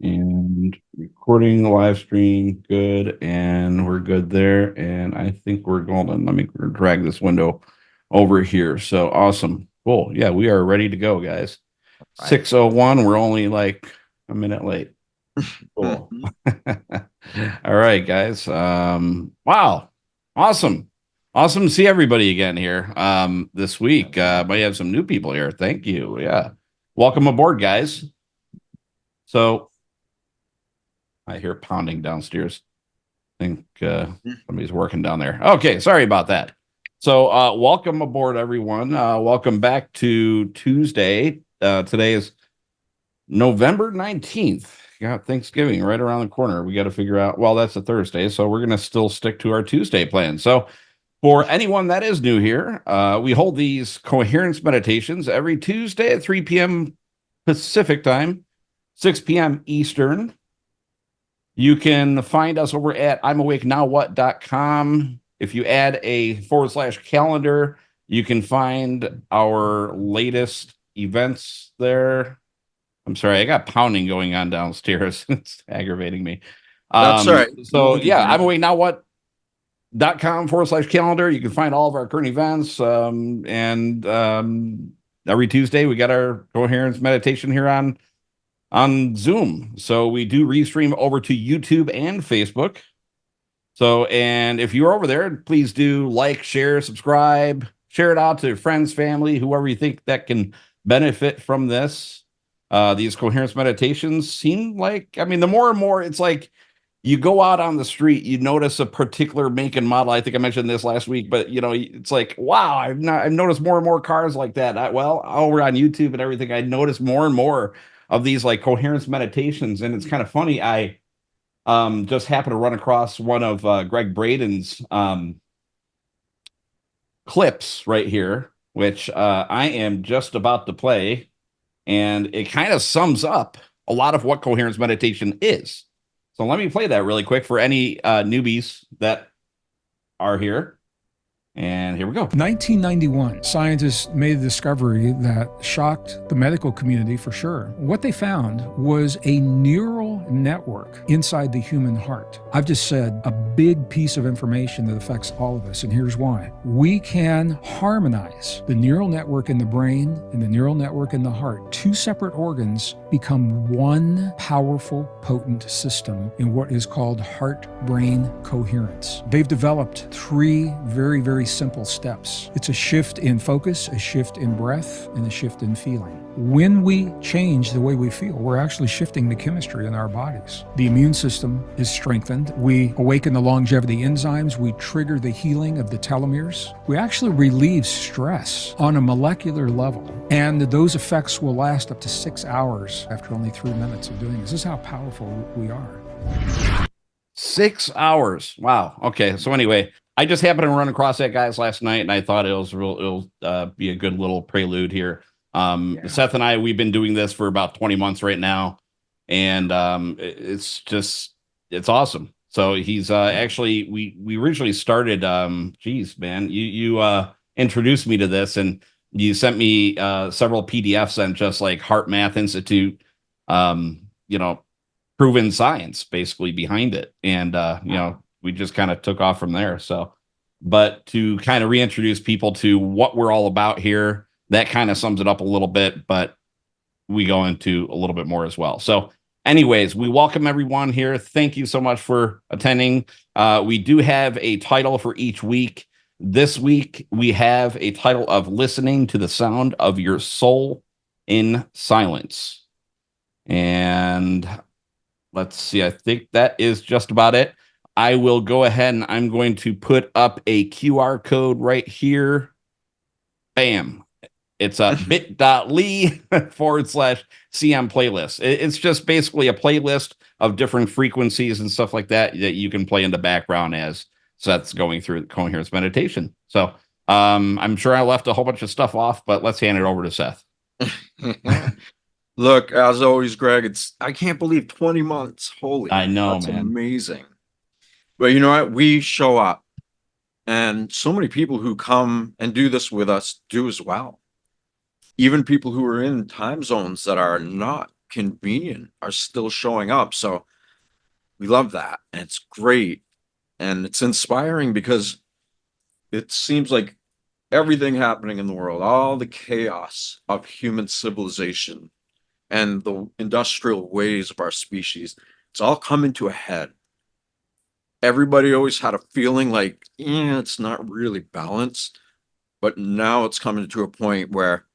And recording the live stream, good, and we're good there. And I think we're golden. Let me drag this window over here. So awesome. Cool. Yeah, we are ready to go, guys. Right. 6:01. We're only like a minute late. Cool. All right, guys. Wow. Awesome. Awesome to see everybody again here this week. Might have some new people here. Thank you. Yeah. Welcome aboard, guys. So I hear pounding downstairs. I think somebody's working down there. Okay, sorry about that. So welcome aboard, everyone. Welcome back to Tuesday. Today is November 19th. Got Thanksgiving right around the corner. We got to figure out, well, that's a Thursday, so we're going to still stick to our Tuesday plan. So for anyone that is new here, we hold these coherence meditations every Tuesday at 3 p.m. Pacific time, 6 p.m. Eastern. You can find us over at I'mAwakeNowWhat.com. If you add a /calendar, you can find our latest events there. I'm sorry, I got pounding going on downstairs. It's aggravating me. That's all right. So yeah, I'mAwakeNowWhat.com /calendar. You can find all of our current events. And every Tuesday we got our coherence meditation here on Zoom. So we do restream over to YouTube and Facebook. So, and if you're over there, please do like, share, subscribe, share it out to friends, family, whoever you think that can benefit from this. These coherence meditations seem like, I mean, the more and more it's like you go out on the street, you notice a particular make and model. I think I mentioned this last week, but you know, it's like, wow, I've noticed more and more cars like that. Well, over on YouTube and everything, I noticed more and more of these like coherence meditations. And it's kind of funny. I just happened to run across one of Greg Braden's clips right here, which I am just about to play. And it kind of sums up a lot of what coherence meditation is. So let me play that really quick for any newbies that are here. And here we go. 1991, scientists made a discovery that shocked the medical community for sure. What they found was a neural network inside the human heart. I've just said a big piece of information that affects all of us, and here's why. We can harmonize the neural network in the brain and the neural network in the heart. Two separate organs become one powerful, potent system in what is called heart-brain coherence. They've developed three very, very simple steps. It's a shift in focus, a shift in breath, and a shift in feeling. When we change the way we feel, we're actually shifting the chemistry in our bodies. The immune system is strengthened. We awaken the longevity enzymes. We trigger the healing of the telomeres. We actually relieve stress on a molecular level. And those effects will last up to 6 hours after only 3 minutes of doing this. This is how powerful we are. 6 hours. Wow. Okay. So anyway, I just happened to run across that guys last night, and I thought it'll be a good little prelude here. Seth and I, we've been doing this for about 20 months right now, and it's awesome. So he's actually we originally started. Geez, man, you introduced me to this, and you sent me several PDFs on just like Heart Math Institute, proven science basically behind it, and we just kind of took off from there. So, but to kind of reintroduce people to what we're all about here, that kind of sums it up a little bit, but we go into a little bit more as well. So anyways, we welcome everyone here. Thank you so much for attending. We do have a title for each week. This week, we have a title of Listening to the Sound of Your Soul in Silence. And let's see, I think that is just about it. I will go ahead and I'm going to put up a QR code right here. Bam. It's a bit.ly / CM playlist. It's just basically a playlist of different frequencies and stuff like that you can play in the background as Seth's going through the coherence meditation. So I'm sure I left a whole bunch of stuff off, but let's hand it over to Seth. Look, as always, Greg, I can't believe 20 months. Holy, I know, that's man. Amazing. But you know what? We show up, and so many people who come and do this with us do as well. Even people who are in time zones that are not convenient are still showing up. So we love that. And it's great. And it's inspiring because it seems like everything happening in the world, all the chaos of human civilization and the industrial ways of our species, it's all coming to a head. Everybody always had a feeling like, yeah, it's not really balanced. But now it's coming to a point where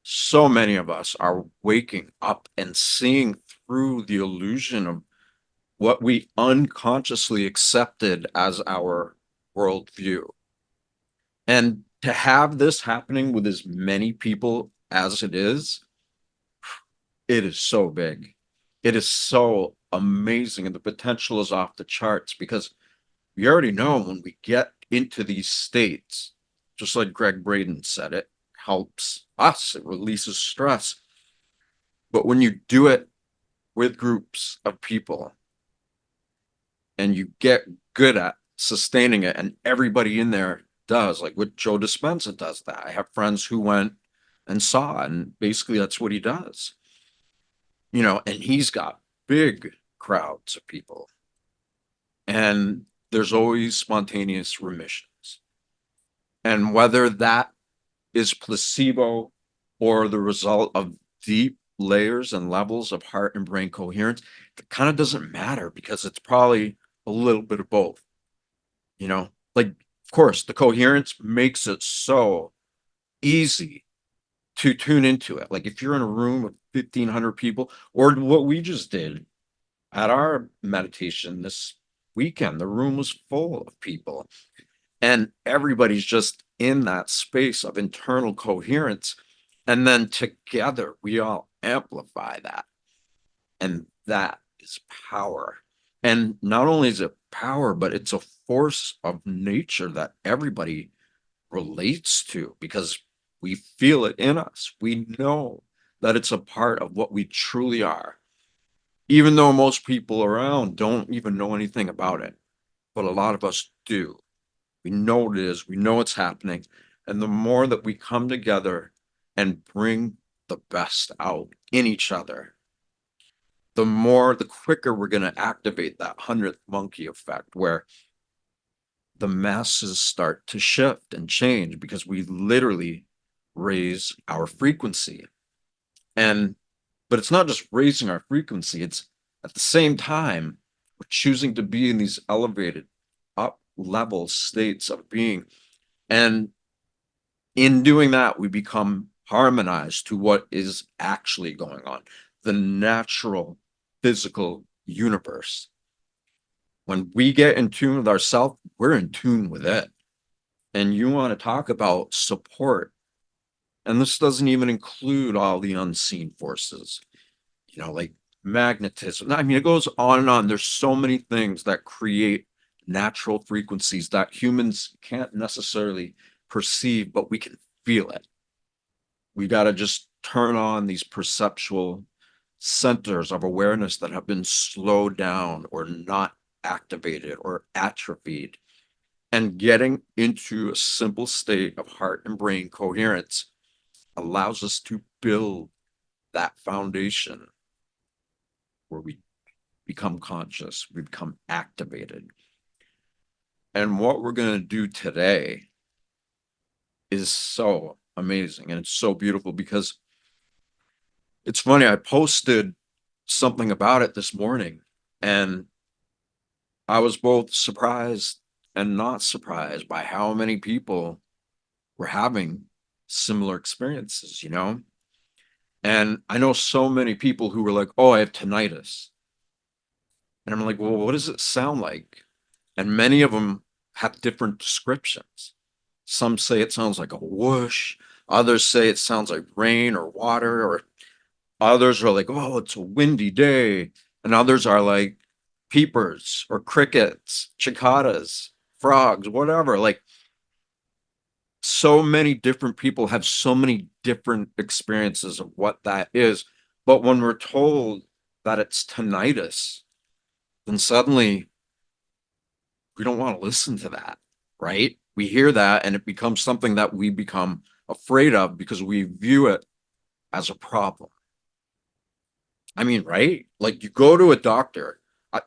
so many of us are waking up and seeing through the illusion of what we unconsciously accepted as our worldview. And to have this happening with as many people as it is so big. It is so amazing. And the potential is off the charts because we already know when we get into these states, just like Greg Braden said, it helps us, it releases stress. But when you do it with groups of people and you get good at sustaining it, and everybody in there does, like what Joe Dispenza does that. I have friends who went and saw, and basically that's what he does. And he's got big crowds of people, and there's always spontaneous remissions. And whether that is placebo or the result of deep layers and levels of heart and brain coherence, it kind of doesn't matter because it's probably a little bit of both. Like, of course, the coherence makes it so easy to tune into it. Like if you're in a room of 1,500 people, or what we just did at our meditation this weekend, the room was full of people. And everybody's just in that space of internal coherence. And then together we all amplify that. And that is power. And not only is it power, but it's a force of nature that everybody relates to because we feel it in us. We know that it's a part of what we truly are, even though most people around don't even know anything about it. But a lot of us do. We know what it is. We know it's happening. And the more that we come together and bring the best out in each other, the quicker we're going to activate that 100th monkey effect where the masses start to shift and change because we literally raise our frequency. But it's not just raising our frequency, it's at the same time, we're choosing to be in these elevated up level states of being. And in doing that, we become harmonized to what is actually going on, the natural physical universe. When we get in tune with ourselves, we're in tune with it. And you want to talk about support. And this doesn't even include all the unseen forces, like magnetism. I mean, it goes on and on. There's so many things that create natural frequencies that humans can't necessarily perceive, but we can feel it. We got to just turn on these perceptual centers of awareness that have been slowed down or not activated or atrophied. And getting into a simple state of heart and brain coherence allows us to build that foundation where we become conscious, we become activated. And what we're going to do today is so amazing and it's so beautiful because it's funny. I posted something about it this morning and I was both surprised and not surprised by how many people were having similar experiences, And I know so many people who were like, oh, I have tinnitus. And I'm like, well, what does it sound like? And many of them have different descriptions. Some say it sounds like a whoosh. Others say it sounds like rain or water, or others are like, oh, it's a windy day. And others are like peepers or crickets, cicadas, frogs, whatever. Like so many different people have so many different experiences of what that is. But when we're told that it's tinnitus, then suddenly we don't want to listen to that, right? We hear that and it becomes something that we become afraid of because we view it as a problem. I mean, right? Like you go to a doctor, I,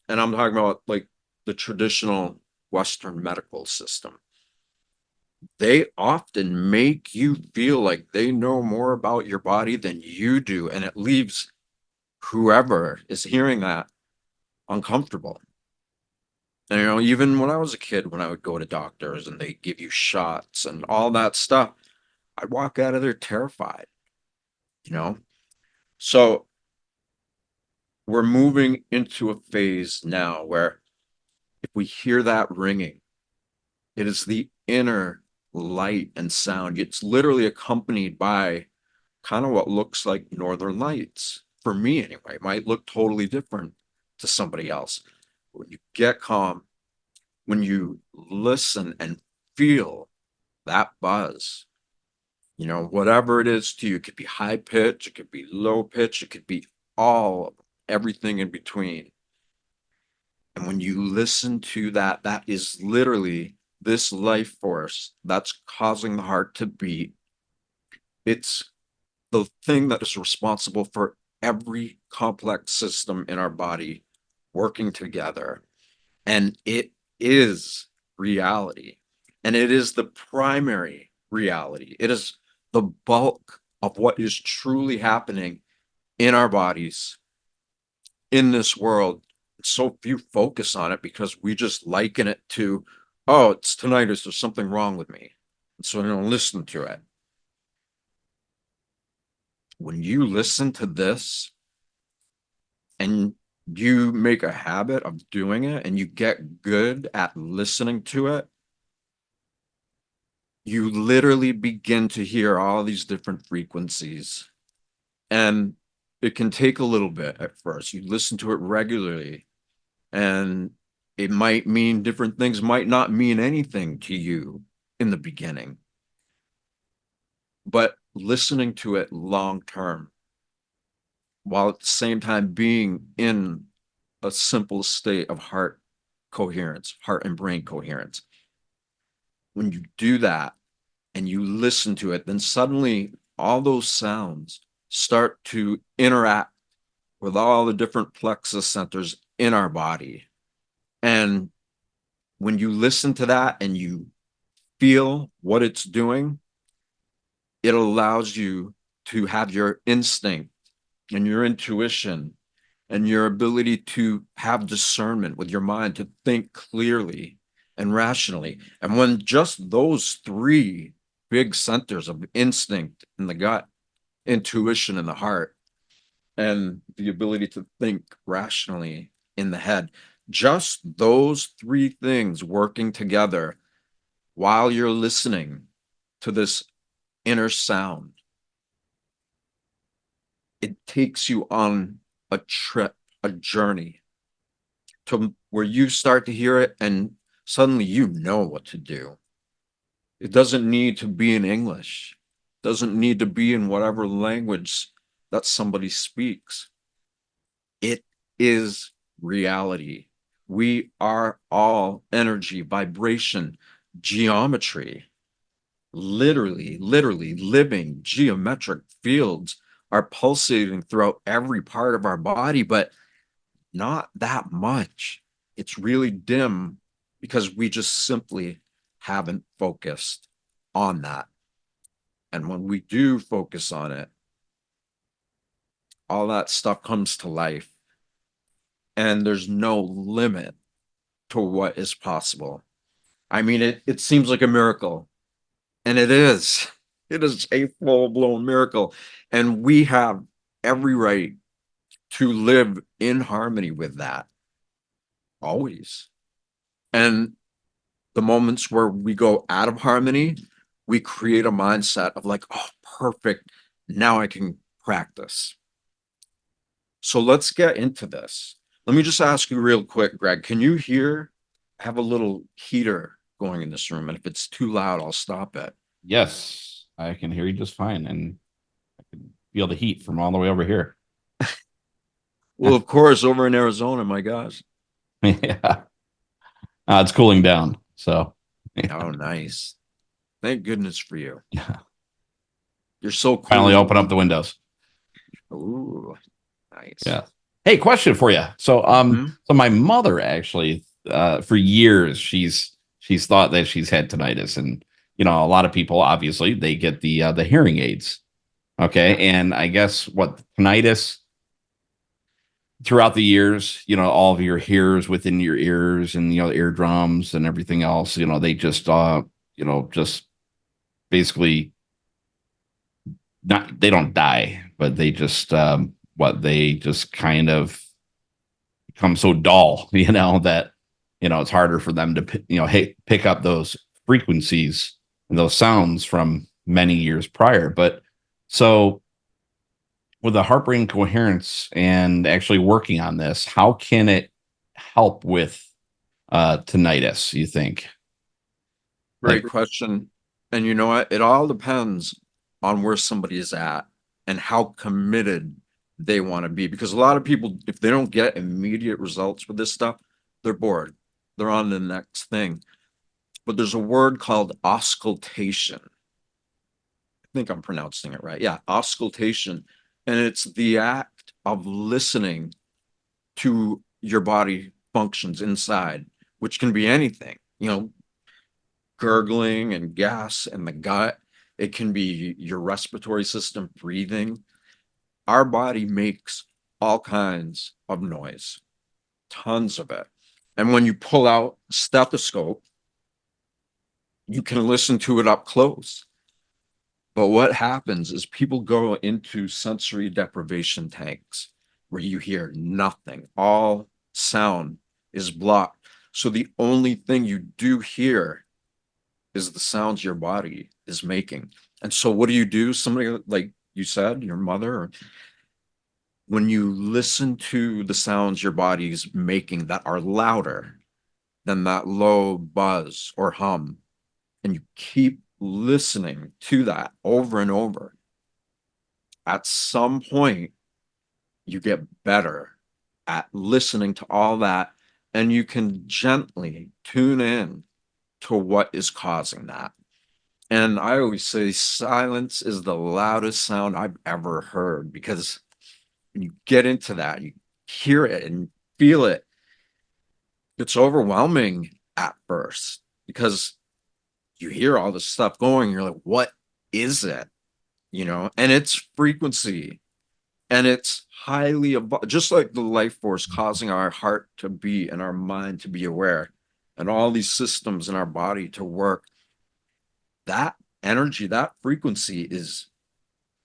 and I'm talking about like the traditional Western medical system. They often make you feel like they know more about your body than you do, and it leaves whoever is hearing that uncomfortable. And even when I was a kid, when I would go to doctors and they give you shots and all that stuff, I'd walk out of there terrified, you know? So we're moving into a phase now where if we hear that ringing, it is the inner light and sound. It's literally accompanied by kind of what looks like northern lights. For me, anyway, it might look totally different to somebody else. When you get calm, when you listen and feel that buzz, whatever it is to you, it could be high pitch, it could be low pitch, it could be all, everything in between. And when you listen to that, that is literally this life force that's causing the heart to beat. It's the thing that is responsible for every complex system in our body working together. And it is reality. And it is the primary reality. It is the bulk of what is truly happening in our bodies, in this world. So few focus on it because we just liken it to, oh, it's tinnitus, there's something wrong with me. And so I don't listen to it. When you listen to this and you make a habit of doing it and you get good at listening to it, you literally begin to hear all these different frequencies. And it can take a little bit at first. You listen to it regularly, and it might mean different things, might not mean anything to you in the beginning. But listening to it long term, while at the same time being in a simple state of heart coherence, heart and brain coherence. When you do that and you listen to it, then suddenly all those sounds start to interact with all the different plexus centers in our body. And when you listen to that and you feel what it's doing, it allows you to have your instinct and your intuition and your ability to have discernment with your mind, to think clearly and rationally. And when just those three big centers of instinct in the gut, intuition in the heart, and the ability to think rationally in the head, just those three things working together while you're listening to this inner sound, it takes you on a trip, a journey to where you start to hear it and suddenly you know what to do. It doesn't need to be in English. It doesn't need to be in whatever language that somebody speaks. It is reality. We are all energy, vibration, geometry. Literally living geometric fields are pulsating throughout every part of our body, but not that much. It's really dim because we just simply haven't focused on that. And when we do focus on it, all that stuff comes to life. And there's no limit to what is possible. I mean, it seems like a miracle, and it is. It is a full-blown miracle. And we have every right to live in harmony with that always. And the moments where we go out of harmony, we create a mindset of like, oh, perfect. Now I can practice. So let's get into this. Let me just ask you real quick, Greg, can you hear? I have a little heater going in this room, and if it's too loud, I'll stop it. Yes, I can hear you just fine, and I can feel the heat from all the way over here. Well, of course, over in Arizona, my gosh. Yeah, it's cooling down. So, yeah. Oh, nice. Thank goodness for you. Yeah. You're so cool. Finally open up the windows. Ooh. Nice. Yeah. Hey, question for you. So, so my mother actually, for years, she's thought that she's had tinnitus, and a lot of people obviously they get the hearing aids. Okay, and I guess what tinnitus throughout the years, all of your hairs within your ears and the eardrums and everything else, they just basically not they don't die, but they just they just kind of become so dull, that it's harder for them to pick up those frequencies and those sounds from many years prior. But so with the heart-brain coherence and actually working on this, how can it help with tinnitus, you think? Great Like, question. And you know what? It all depends on where somebody is at and how committed they want to be. Because a lot of people, if they don't get immediate results with this stuff, they're bored. They're on the next thing. But there's a word called auscultation. I think I'm pronouncing it right. Yeah, auscultation. And it's the act of listening to your body functions inside, which can be anything, gurgling and gas in the gut. It can be your respiratory system breathing. Our body makes all kinds of noise, tons of it. And when you pull out stethoscope, you can listen to it up close. But what happens is people go into sensory deprivation tanks where you hear nothing. All sound is blocked. So the only thing you do hear is the sounds your body is making. And so what do? Somebody like you said, your mother, when you listen to the sounds your body's making that are louder than that low buzz or hum, and you keep listening to that over and over, at some point you get better at listening to all that, and you can gently tune in to what is causing that. And I always say silence is the loudest sound I've ever heard, because when you get into that, you hear it and feel it. It's overwhelming at first because you hear all this stuff going. You're like, what is it? And it's frequency, and it's highly above, just like the life force causing our heart to beat and our mind to be aware and all these systems in our body to work. That energy, that frequency is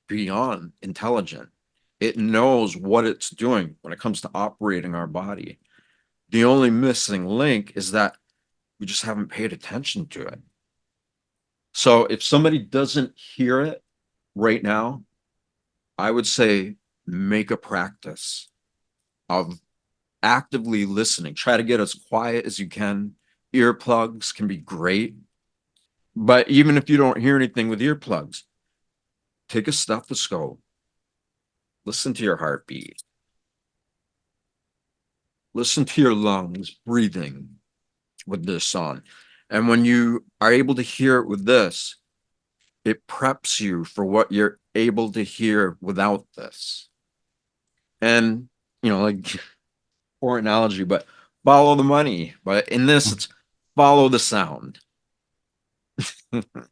beyond intelligent. It knows what it's doing when it comes to operating our body. The only missing link is that we just haven't paid attention to it. So if somebody doesn't hear it right now, I would say make a practice of actively listening. Try to get as quiet as you can. Earplugs can be great. But even if you don't hear anything with earplugs, take a stethoscope. Listen to your heartbeat. Listen to your lungs breathing with this on. And when you are able to hear it with this, it preps you for what you're able to hear without this. And, like poor analogy, but follow the money. But in this, it's follow the sound.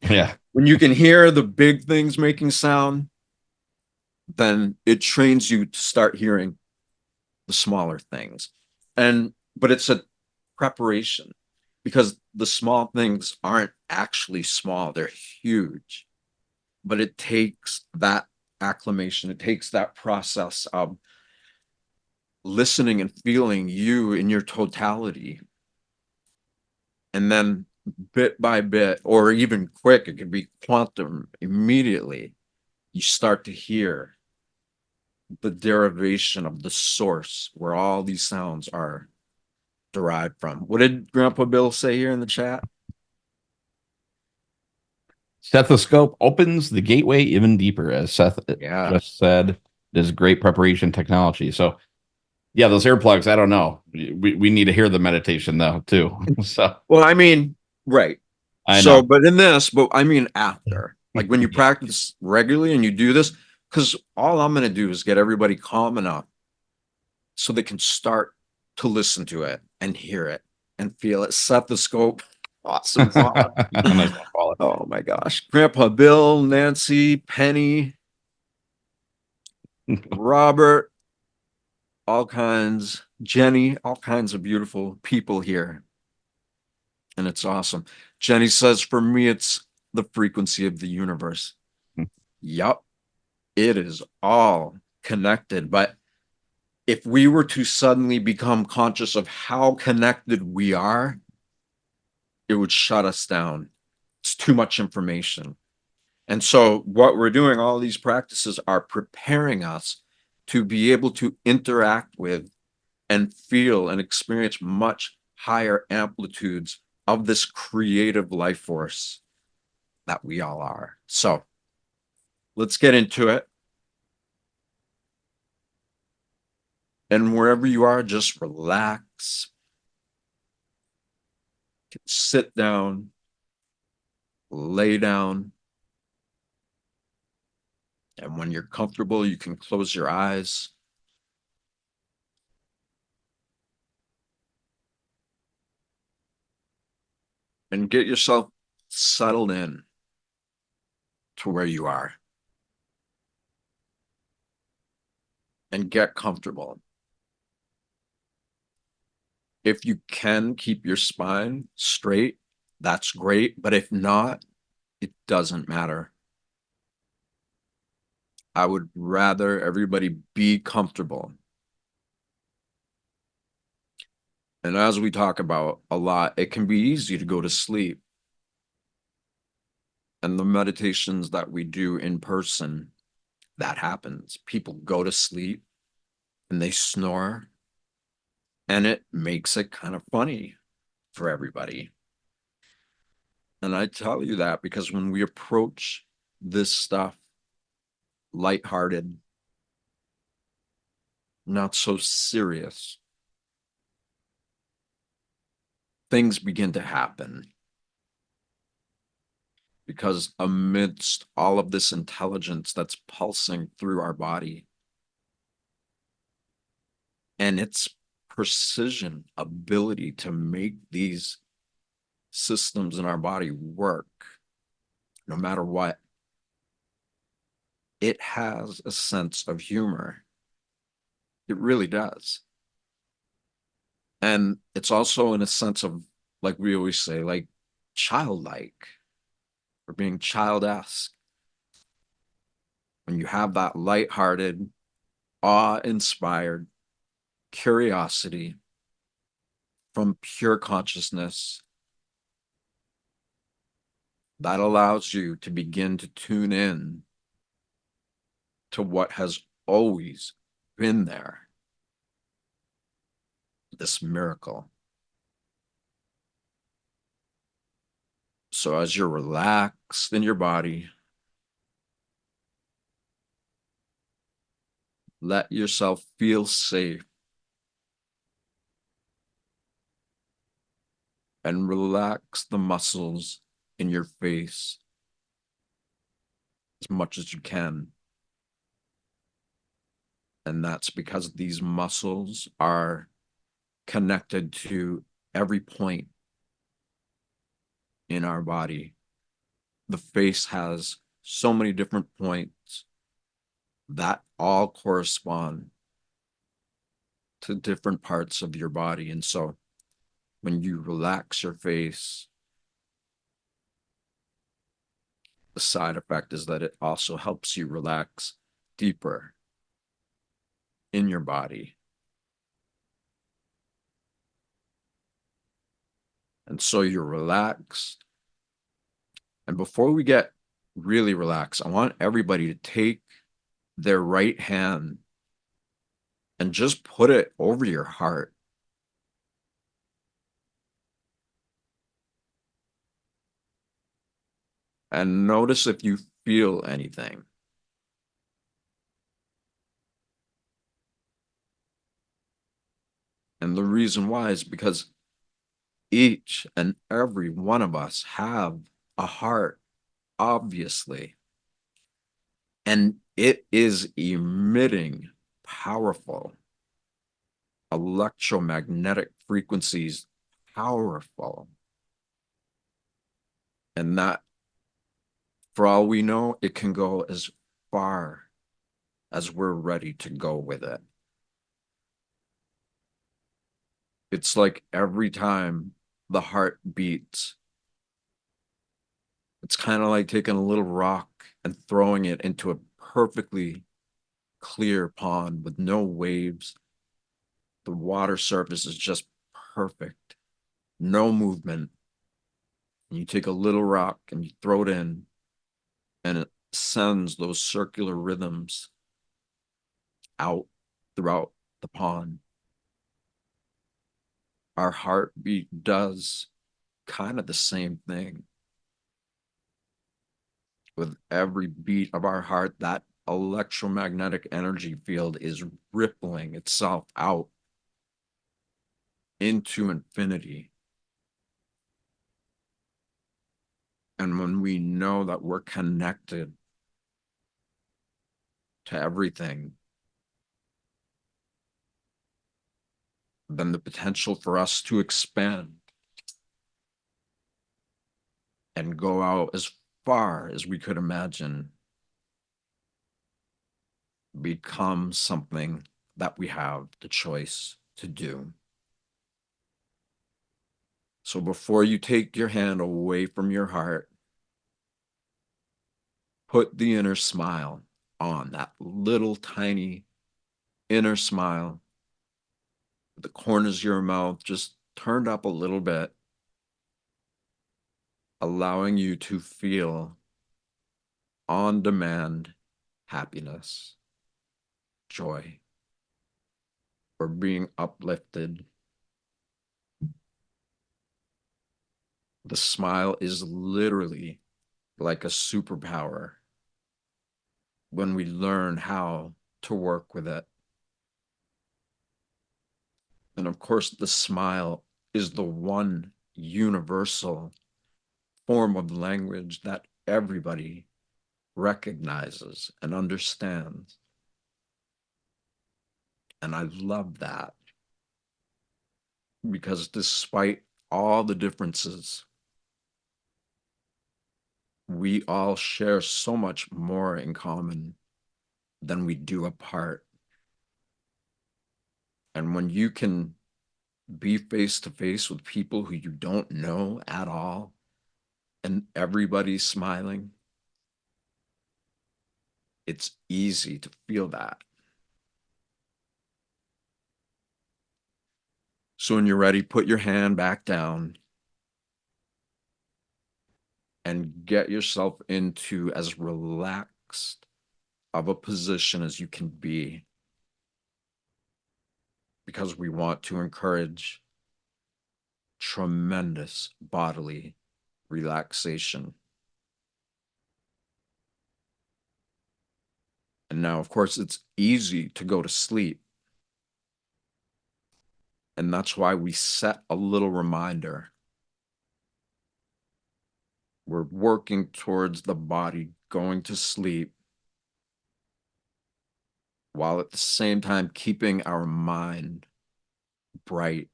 Yeah. When you can hear the big things making sound, then it trains you to start hearing the smaller things. But it's a preparation, because the small things aren't actually small, they're huge. But it takes that acclimation, it takes that process of listening and feeling you in your totality. And then bit by bit, or even quick, it could be quantum, immediately you start to hear the derivation of the source where all these sounds are derived from. What did Grandpa Bill say here in the chat? Stethoscope opens the gateway even deeper, as Seth just said. It is great preparation technology. So, yeah, those earplugs, I don't know. We need to hear the meditation, though, too. So, well, I mean, right. I know. But in this, but I mean, after, like when you practice regularly and you do this, because all I'm going to do is get everybody calm enough so they can start to listen to it and hear it and feel it. Stethoscope. Awesome. Nice one, Paula. Oh my gosh. Grandpa Bill, Nancy, Penny, Robert, all kinds, Jenny, all kinds of beautiful people here. And it's awesome. Jenny says, for me, it's the frequency of the universe. Yup, it is all connected. But if we were to suddenly become conscious of how connected we are, it would shut us down. It's too much information. And so what we're doing, all these practices are preparing us to be able to interact with and feel and experience much higher amplitudes of this creative life force that we all are. So let's get into it. And wherever you are, just relax. Sit down, lay down. And when you're comfortable, you can close your eyes. And get yourself settled in to where you are. And get comfortable. If you can keep your spine straight, that's great. But if not, it doesn't matter. I would rather everybody be comfortable. And as we talk about a lot, it can be easy to go to sleep. And the meditations that we do in person, that happens. People go to sleep and they snore, and it makes it kind of funny for everybody. And I tell you that because when we approach this stuff lighthearted, not so serious, things begin to happen. Because amidst all of this intelligence that's pulsing through our body and its precision ability to make these systems in our body work, no matter what, it has a sense of humor. It really does. And it's also in a sense of, like we always say, like childlike or being child-esque. When you have that lighthearted, awe-inspired curiosity from pure consciousness, that allows you to begin to tune in to what has always been there, this miracle. So as you're relaxed in your body, let yourself feel safe and relax the muscles in your face as much as you can. And that's because these muscles are connected to every point in our body. The face has so many different points that all correspond to different parts of your body. And so when you relax your face, the side effect is that it also helps you relax deeper in your body. And so you're relaxed. And before we get really relaxed, I want everybody to take their right hand and just put it over your heart. And notice if you feel anything. And the reason why is because each and every one of us have a heart, obviously. And it is emitting powerful electromagnetic frequencies powerful. And that, for all we know, it can go as far as we're ready to go with it. It's like every time the heart beats, it's kind of like taking a little rock and throwing it into a perfectly clear pond with no waves. The water surface is just perfect, no movement. And you take a little rock and you throw it in, and it sends those circular rhythms out throughout the pond. Our heartbeat does kind of the same thing. With every beat of our heart, that electromagnetic energy field is rippling itself out into infinity. And when we know that we're connected to everything, then the potential for us to expand and go out as far as we could imagine becomes something that we have the choice to do. So before you take your hand away from your heart, put the inner smile on, that little tiny inner smile. The corners of your mouth just turned up a little bit, allowing you to feel on demand happiness, joy, or being uplifted. The smile is literally like a superpower when we learn how to work with it. And of course, the smile is the one universal form of language that everybody recognizes and understands. And I love that, because despite all the differences, we all share so much more in common than we do apart. And when you can be face to face with people who you don't know at all, and everybody's smiling, it's easy to feel that. So when you're ready, put your hand back down and get yourself into as relaxed of a position as you can be, because we want to encourage tremendous bodily relaxation. And now, of course, it's easy to go to sleep. And that's why we set a little reminder. We're working towards the body going to sleep, while at the same time keeping our mind bright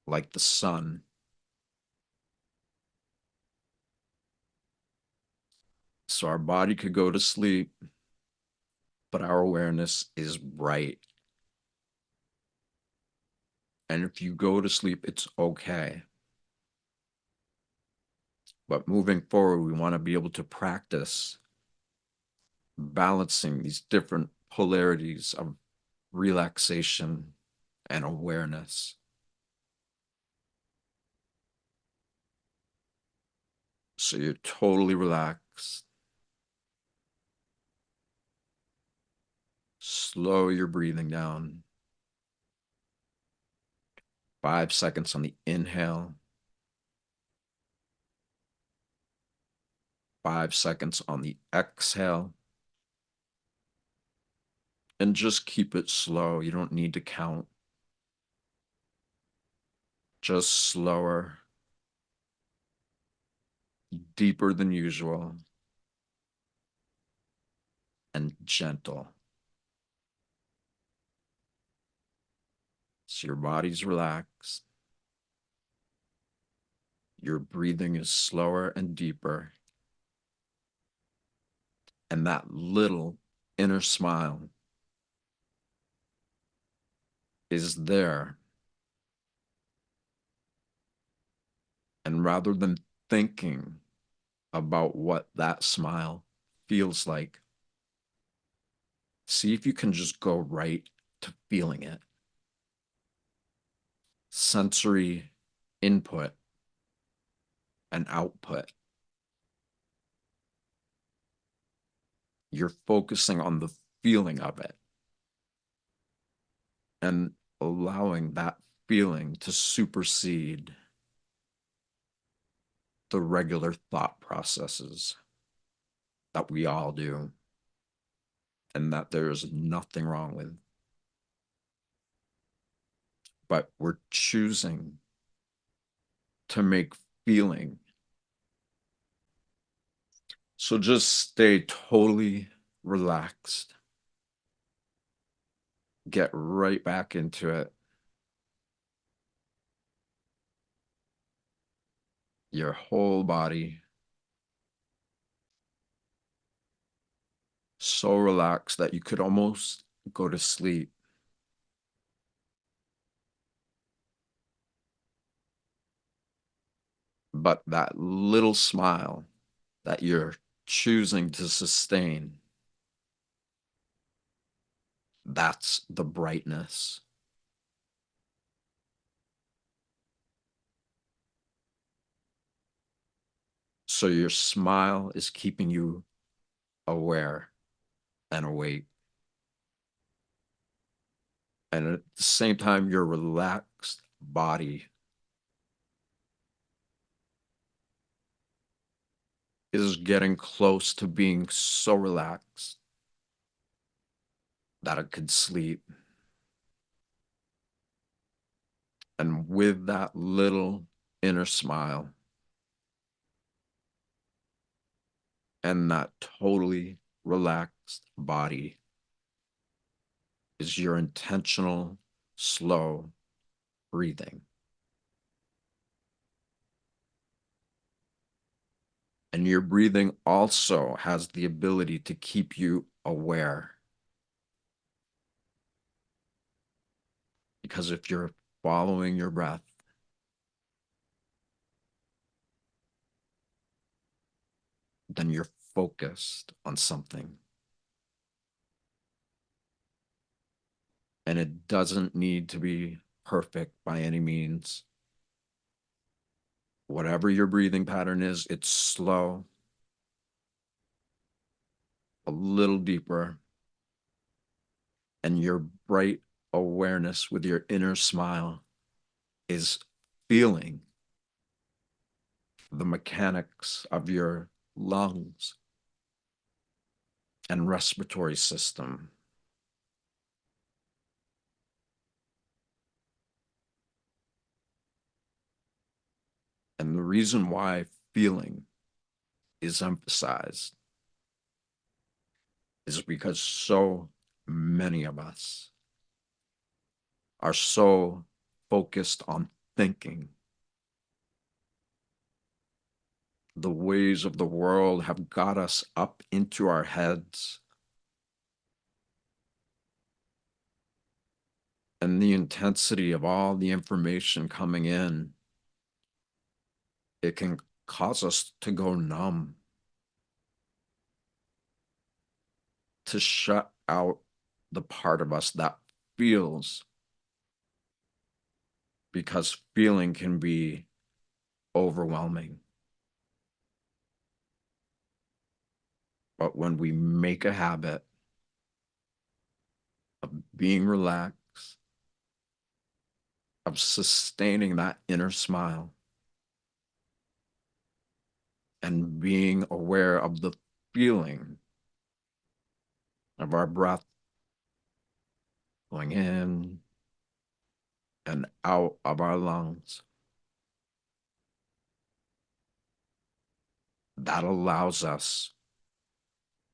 like the sun. So our body could go to sleep, but our awareness is bright. And if you go to sleep, it's okay. But moving forward, we want to be able to practice balancing these different polarities of relaxation and awareness. So you're totally relaxed. Slow your breathing down. 5 seconds on the inhale. 5 seconds on the exhale. And just keep it slow. You don't need to count. Just slower, deeper than usual, and gentle. So your body's relaxed. Your breathing is slower and deeper. And that little inner smile is there. And rather than thinking about what that smile feels like, see if you can just go right to feeling it. Sensory input and output. You're focusing on the feeling of it and allowing that feeling to supersede the regular thought processes that we all do and that there's nothing wrong with. But we're choosing to make feeling. So just stay totally relaxed. Get right back into it. Your whole body so relaxed that you could almost go to sleep. But that little smile that you're choosing to sustain, that's the brightness. So your smile is keeping you aware and awake. And at the same time, your relaxed body is getting close to being so relaxed that it could sleep. And with that little inner smile and that totally relaxed body is your intentional, slow breathing. And your breathing also has the ability to keep you aware. Because if you're following your breath, then you're focused on something. And it doesn't need to be perfect by any means. Whatever your breathing pattern is, it's slow, a little deeper, and your bright awareness with your inner smile is feeling the mechanics of your lungs and respiratory system. And the reason why feeling is emphasized is because so many of us are so focused on thinking. The ways of the world have got us up into our heads. And the intensity of all the information coming in, it can cause us to go numb, to shut out the part of us that feels, because feeling can be overwhelming. But when we make a habit of being relaxed, of sustaining that inner smile, and being aware of the feeling of our breath going in and out of our lungs, that allows us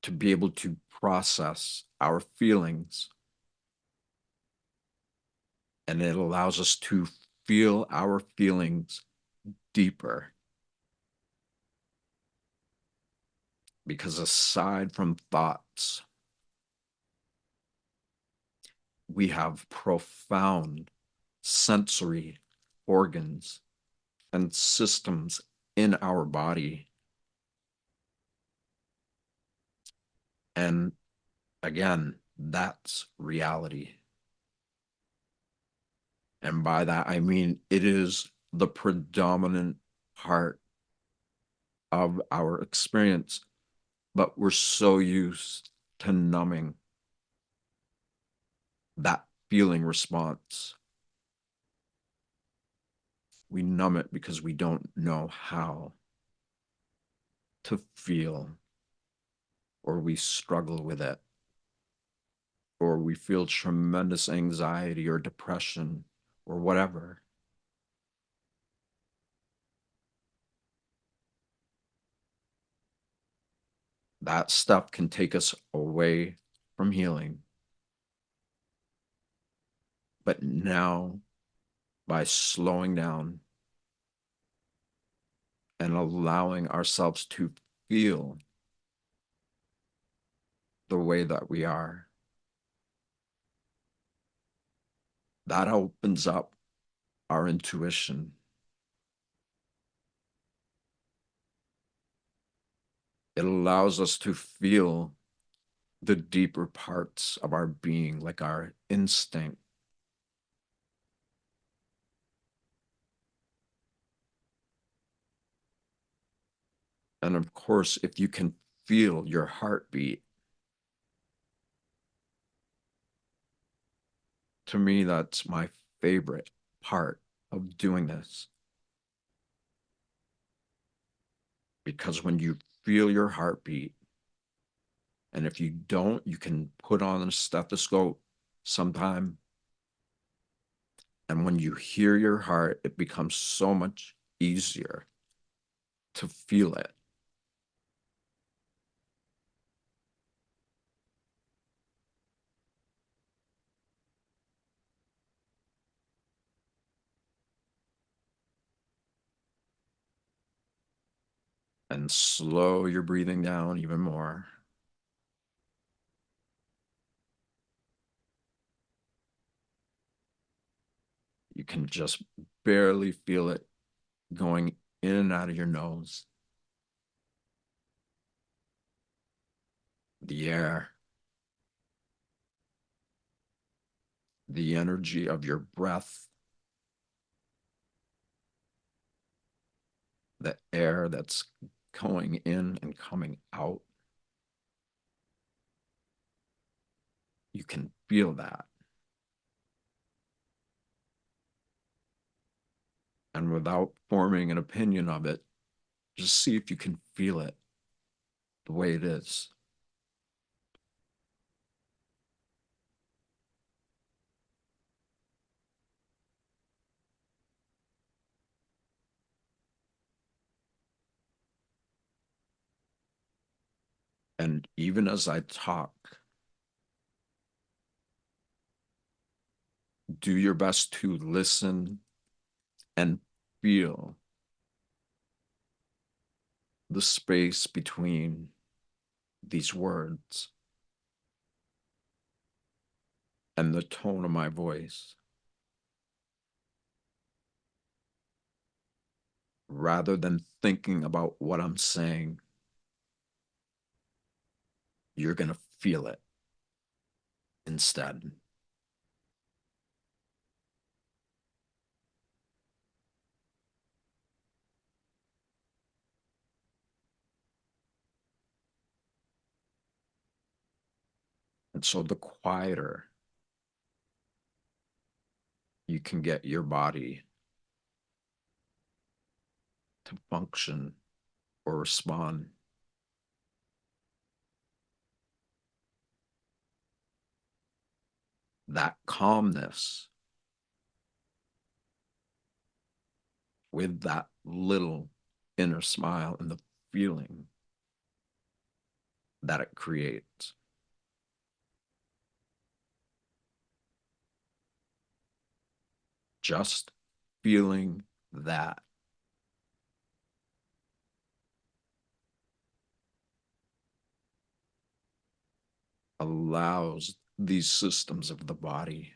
to be able to process our feelings And it allows us to feel our feelings deeper. Because aside from thoughts, we have profound sensory organs and systems in our body. And again, that's reality. And by that, I mean it is the predominant part of our experience, but we're so used to numbing that feeling response. We numb it because we don't know how to feel, or we struggle with it, or we feel tremendous anxiety or depression or whatever. That stuff can take us away from healing. But now, by slowing down and allowing ourselves to feel the way that we are, that opens up our intuition. It allows us to feel the deeper parts of our being, like our instinct. And of course, if you can feel your heartbeat, to me, that's my favorite part of doing this. Because when you feel your heartbeat, and if you don't, you can put on a stethoscope sometime. And when you hear your heart, it becomes so much easier to feel it. And slow your breathing down even more. You can just barely feel it going in and out of your nose. The air, the energy of your breath, the air that's going in and coming out. You can feel that. And without forming an opinion of it, just see if you can feel it the way it is. And even as I talk, do your best to listen and feel the space between these words and the tone of my voice. Rather than thinking about what I'm saying, you're going to feel it instead. And so the quieter you can get your body to function or respond, that calmness with that little inner smile and the feeling that it creates. Just feeling that allows these systems of the body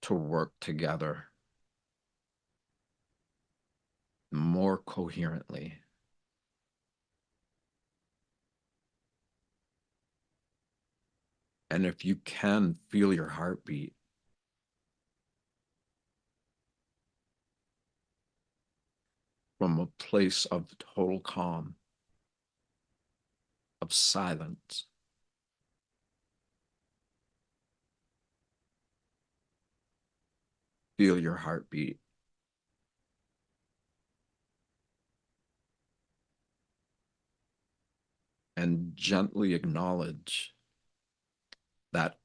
to work together more coherently. And if you can feel your heartbeat, from a place of total calm, of silence, feel your heartbeat. And gently acknowledge that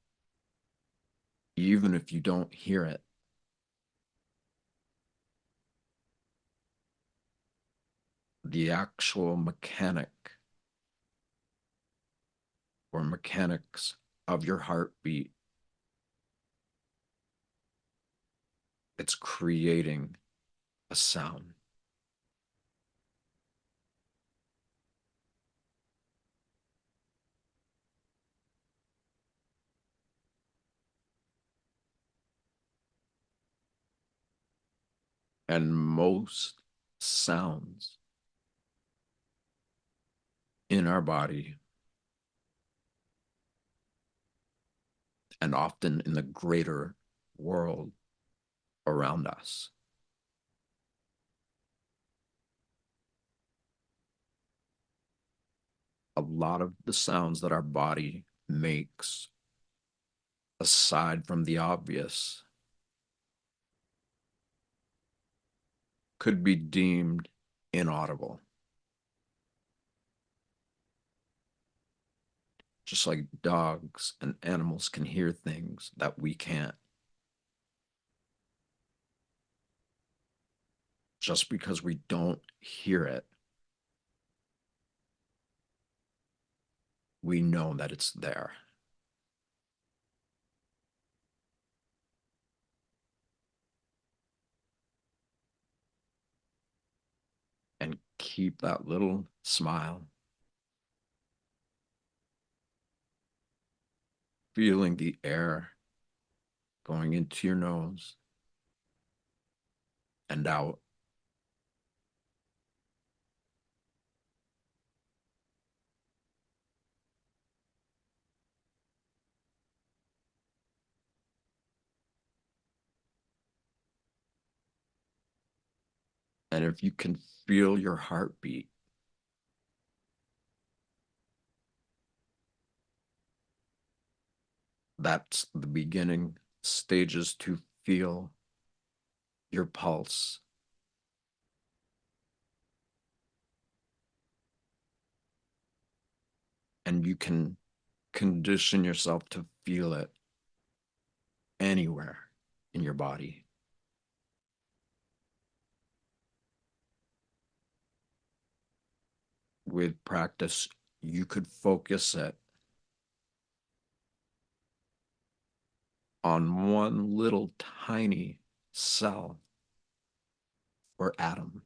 even if you don't hear it, the actual mechanic or mechanics of your heartbeat, it's creating a sound. And most sounds in our body, and often in the greater world around us, a lot of the sounds that our body makes, aside from the obvious, could be deemed inaudible. Just like dogs and animals can hear things that we can't. Just because we don't hear it, we know that it's there. And keep that little smile, feeling the air going into your nose and out. And if you can feel your heartbeat, that's the beginning stages to feel your pulse. And you can condition yourself to feel it anywhere in your body. With practice, you could focus it on one little tiny cell or atom.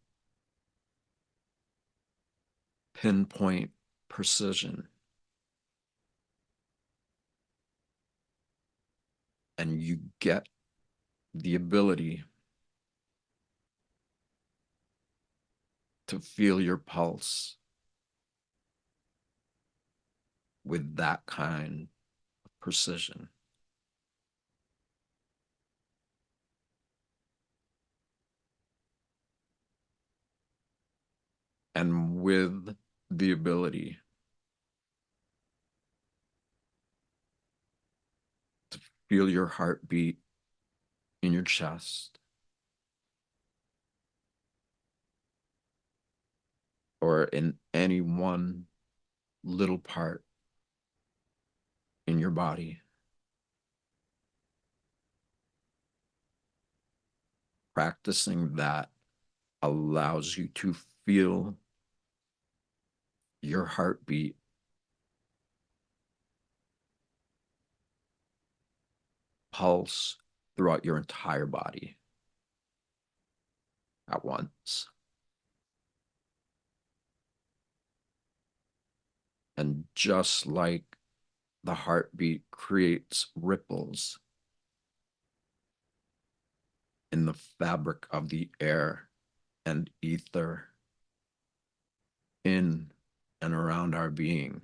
Pinpoint precision. And you get the ability to feel your pulse with that kind of precision. And with the ability to feel your heartbeat in your chest or in any one little part in your body. Practicing that allows you to feel your heartbeat pulse throughout your entire body at once. And just like the heartbeat creates ripples in the fabric of the air and ether in and around our being,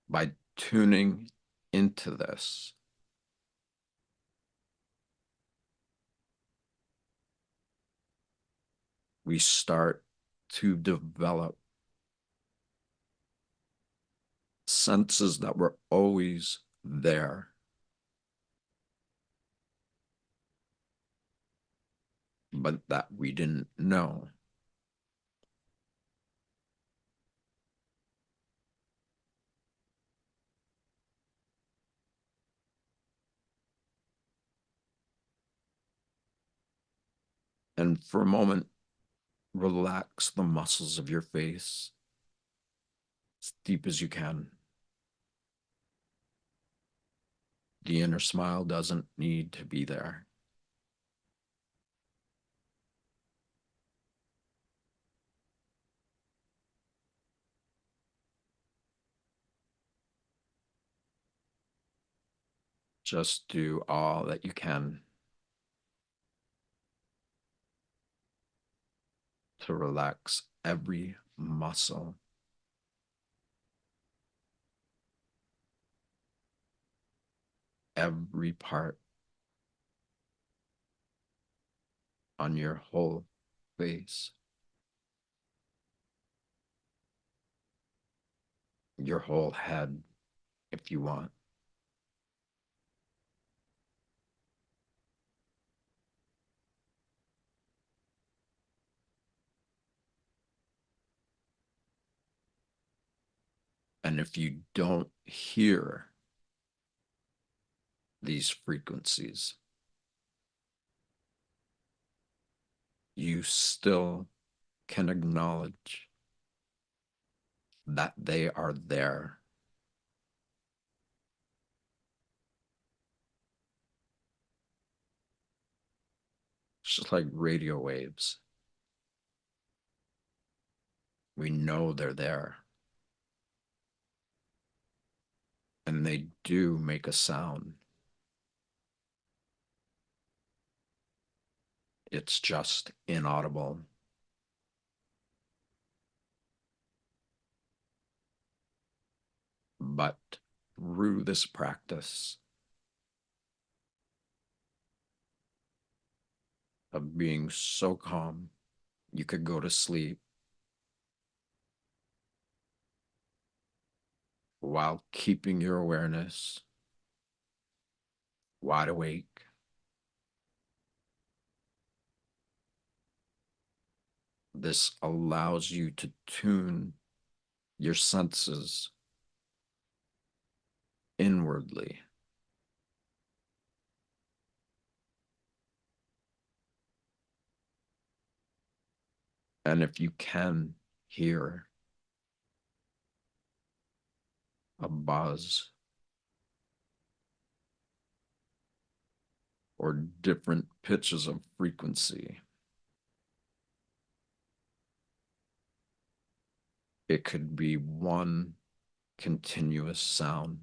by tuning into this, we start to develop senses that were always there, but that we didn't know. And for a moment, relax the muscles of your face as deep as you can. The inner smile doesn't need to be there. Just do all that you can to relax every muscle, every part on your whole face, your whole head, if you want. And if you don't hear these frequencies, you still can acknowledge that they are there. It's just like radio waves. We know they're there. And they do make a sound. It's just inaudible. But through this practice of being so calm, you could go to sleep while keeping your awareness wide awake. This allows you to tune your senses inwardly. And if you can hear a buzz or different pitches of frequency, it could be one continuous sound.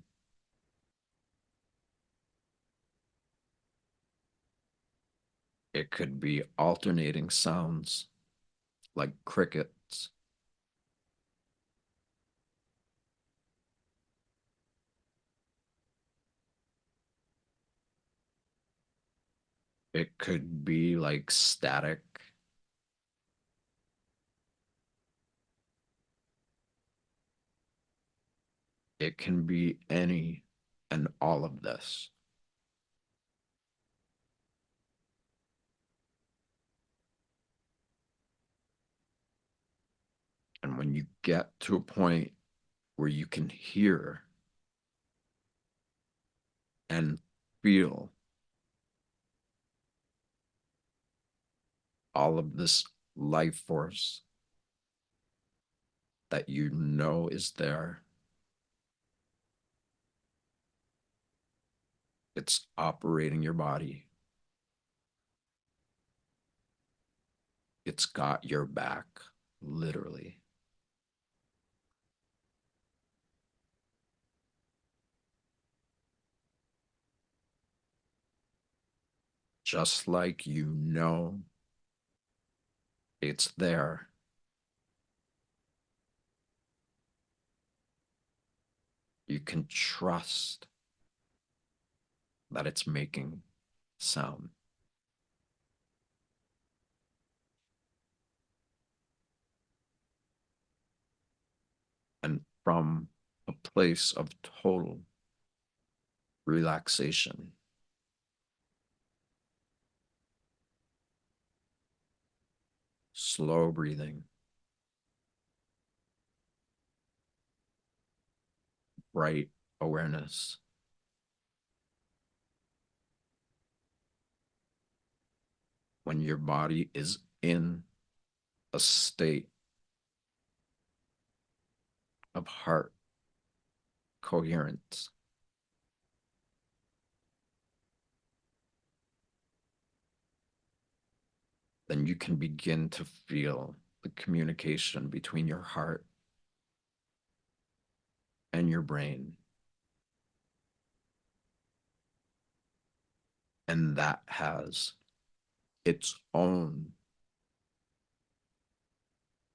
It could be alternating sounds like crickets. It could be like static. It can be any and all of this. And when you get to a point where you can hear and feel all of this life force that you know is there, It's operating your body. It's got your back, literally. Just like you know it's there. You can trust that it's making sound. And from a place of total relaxation, slow breathing, bright awareness, when your body is in a state of heart coherence, then you can begin to feel the communication between your heart and your brain. And that has its own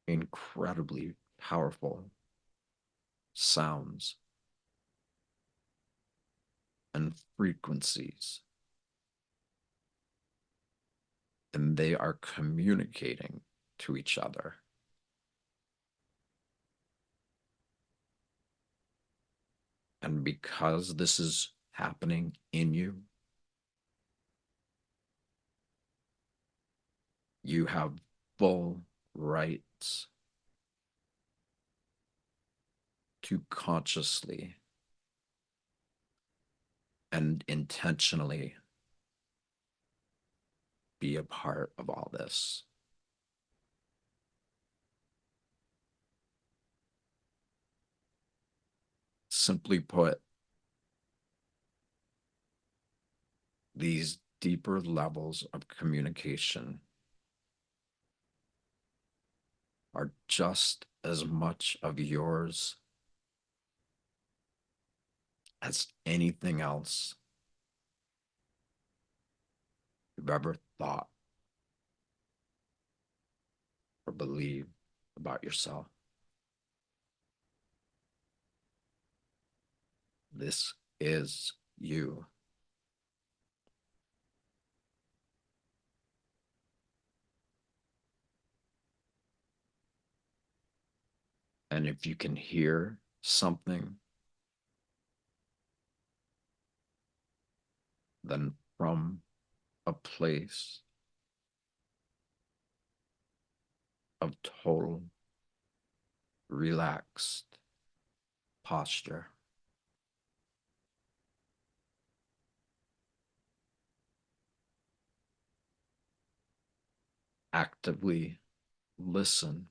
incredibly powerful sounds and frequencies. And they are communicating to each other. And because this is happening in you, you have full rights to consciously and intentionally be a part of all this. Simply put, these deeper levels of communication are just as much of yours as anything else you've ever thought or believed about yourself. This is you. And if you can hear something, then from a place of total relaxed posture, actively listen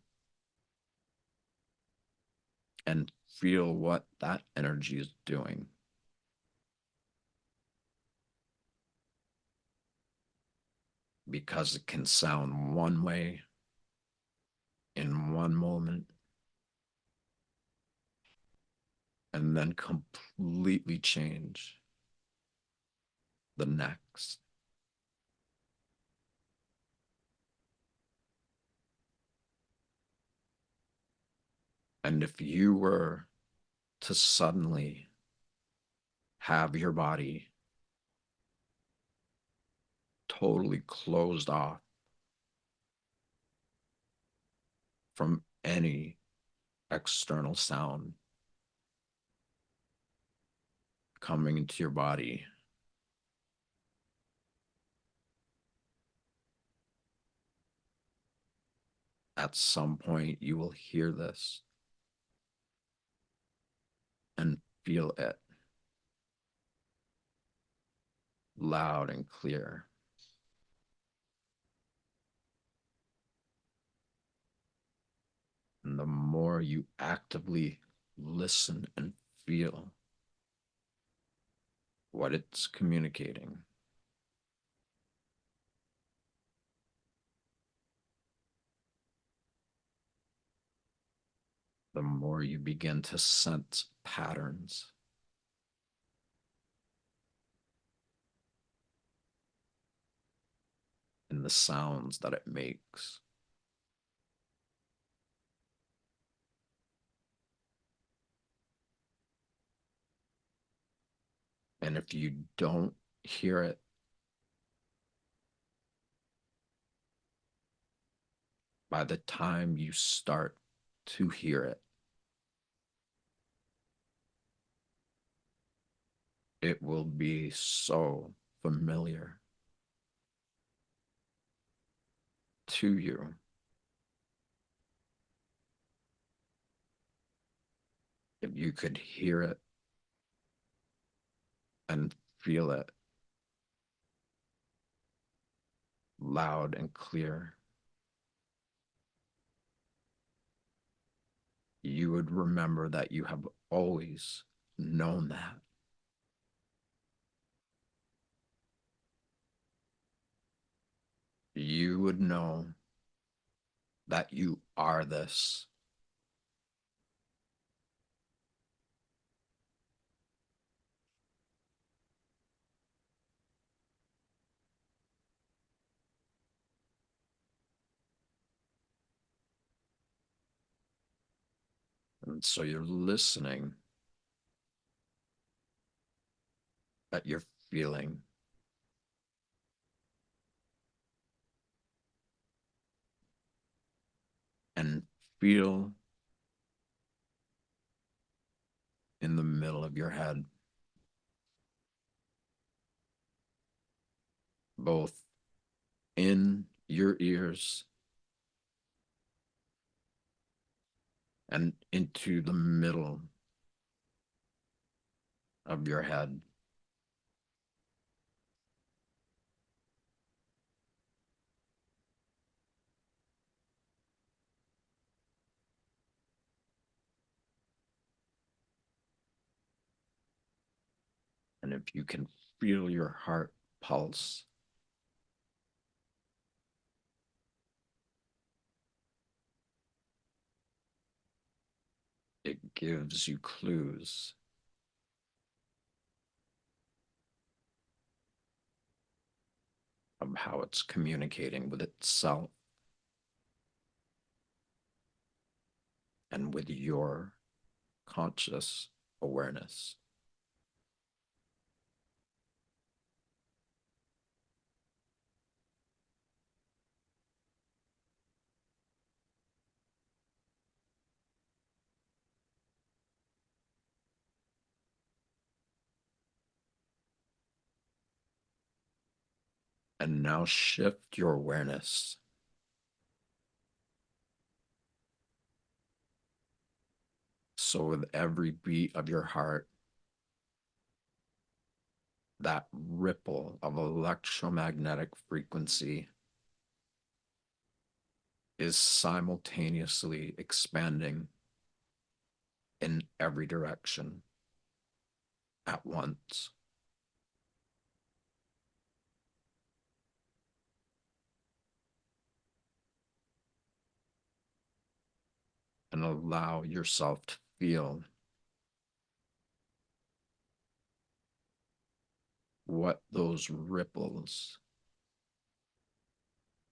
and feel what that energy is doing. Because it can sound one way in one moment and then completely change the next. And if you were to suddenly have your body totally closed off from any external sound coming into your body, at some point you will hear this and feel it loud and clear. And the more you actively listen and feel what it's communicating. The more you begin to sense patterns in the sounds that it makes. And if you don't hear it, by the time you start to hear it, it will be so familiar to you. If you could hear it and feel it loud and clear, you would remember that you have always known that. You would know that you are this. And so you're listening, that you're feeling. And feel in the middle of your head, both in your ears and into the middle of your head. And if you can feel your heart pulse, it gives you clues of how it's communicating with itself and with your conscious awareness. And now shift your awareness so with every beat of your heart, that ripple of electromagnetic frequency is simultaneously expanding in every direction at once. And allow yourself to feel what those ripples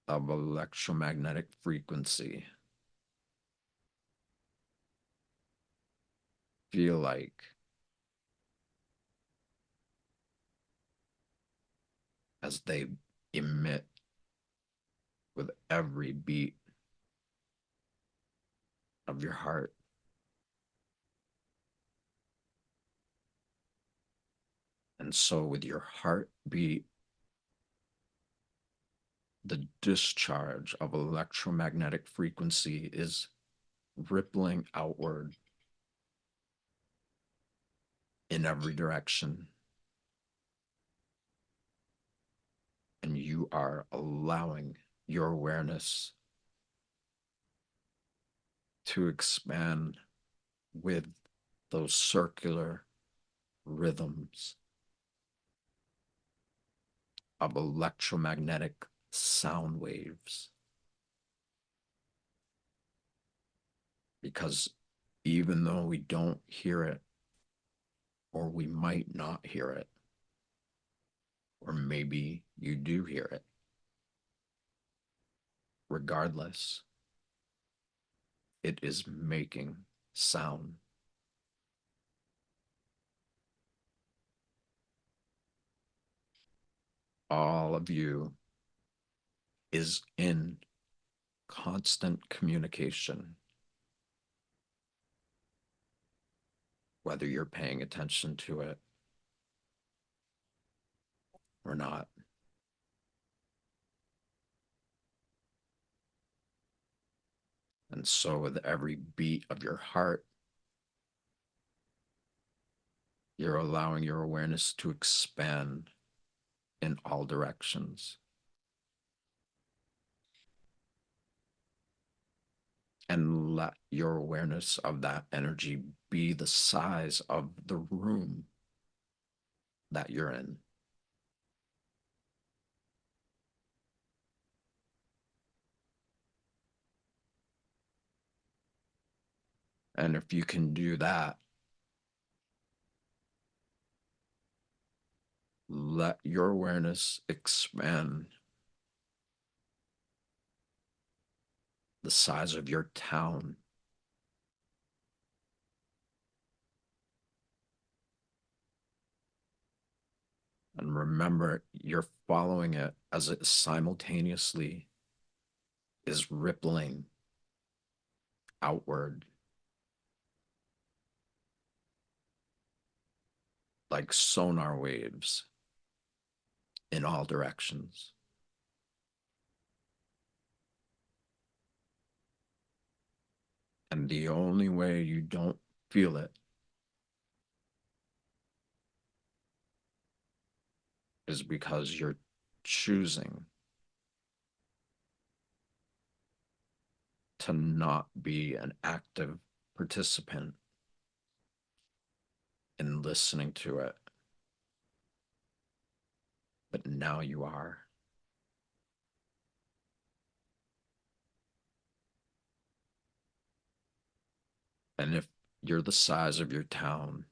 of electromagnetic frequency feel like as they emit with every beat of your heart. And so, with your heartbeat, the discharge of electromagnetic frequency is rippling outward in every direction. And you are allowing your awareness to expand with those circular rhythms of electromagnetic sound waves. Because even though we don't hear it, or we might not hear it, or maybe you do hear it, regardless, it is making sound. All of you is in constant communication, whether you're paying attention to it or not. And so, with every beat of your heart, you're allowing your awareness to expand in all directions. And let your awareness of that energy be the size of the room that you're in. And if you can do that, let your awareness expand the size of your town. And remember, you're following it as it simultaneously is rippling outward like sonar waves in all directions. And the only way you don't feel it is because you're choosing to not be an active participant in listening to it. But now you are. And if you're the size of your town,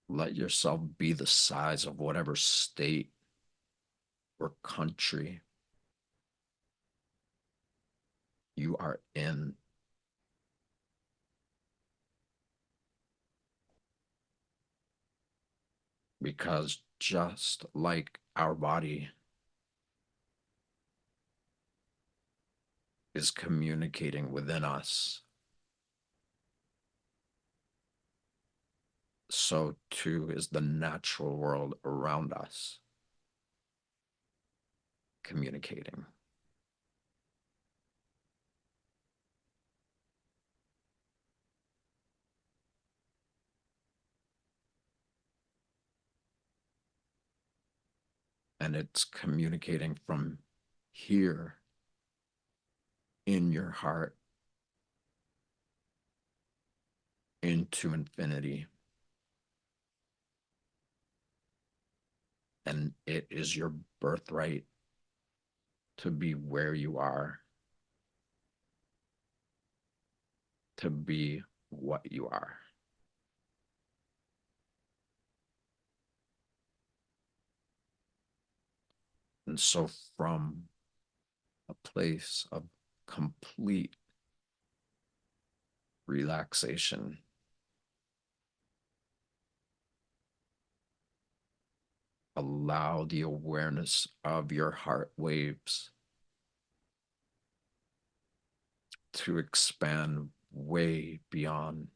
let yourself be the size of whatever state or country you are in. Because just like our body is communicating within us, so too is the natural world around us communicating. And it's communicating from here in your heart into infinity. And it is your birthright to be where you are, to be what you are. And so, from a place of complete relaxation, allow the awareness of your heart waves to expand way beyond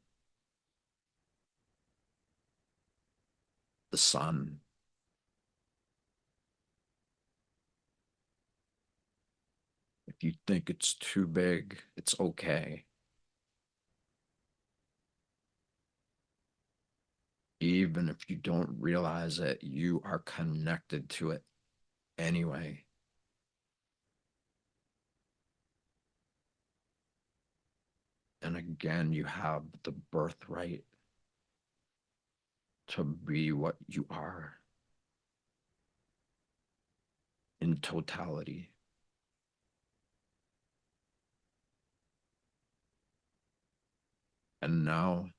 the sun. If you think it's too big, it's okay. Even if you don't realize it, you are connected to it anyway. And again, you have the birthright to be what you are in totality. And now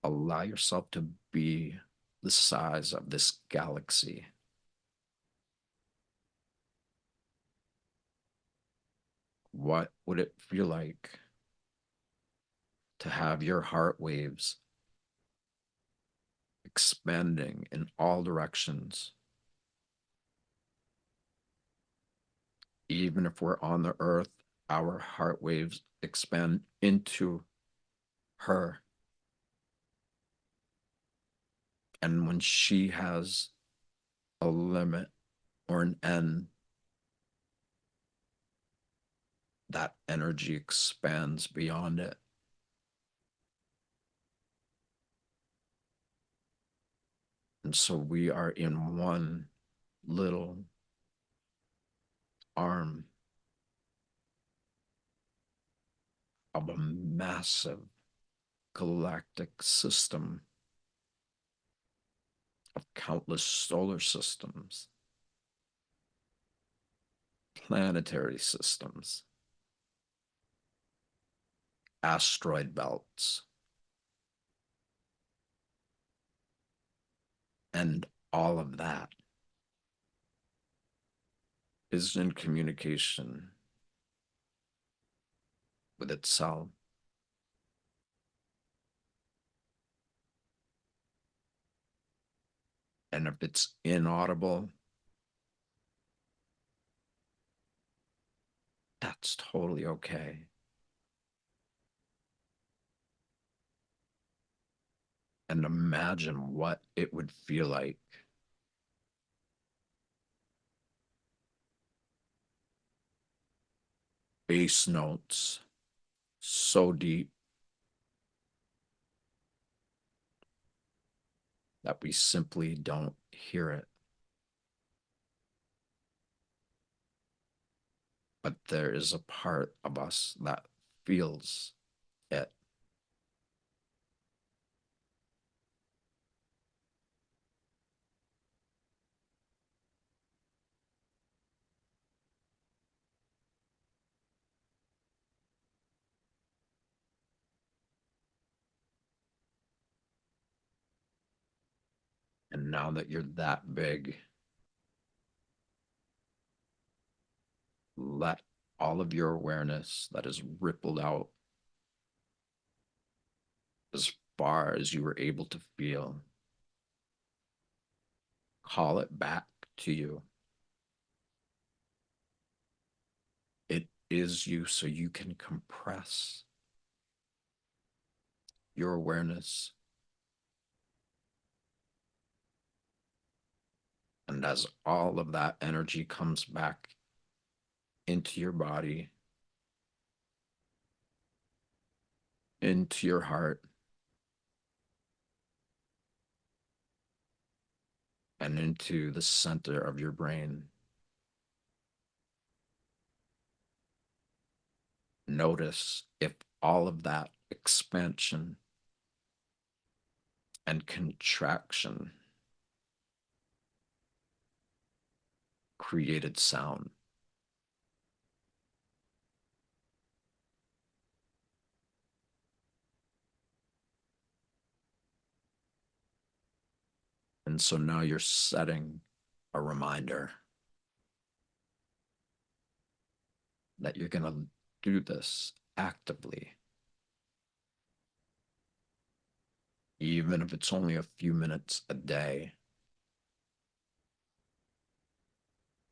allow yourself to be the size of this galaxy. What would it feel like to have your heart waves expanding in all directions? Even if we're on the earth, our heart waves expand into her. And when she has a limit or an end, that energy expands beyond it. And so we are in one little arm of a massive galactic system of countless solar systems, planetary systems, asteroid belts, and all of that is in communication with itself. And if it's inaudible, that's totally okay. And imagine what it would feel like bass notes so deep that we simply don't hear it. But there is a part of us that feels it. And now that you're that big, let all of your awareness that is rippled out as far as you were able to feel, call it back to you. It is you, so you can compress your awareness. And as all of that energy comes back into your body, into your heart, and into the center of your brain, notice if all of that expansion and contraction created sound. And so now you're setting a reminder that you're going to do this actively, even if it's only a few minutes a day.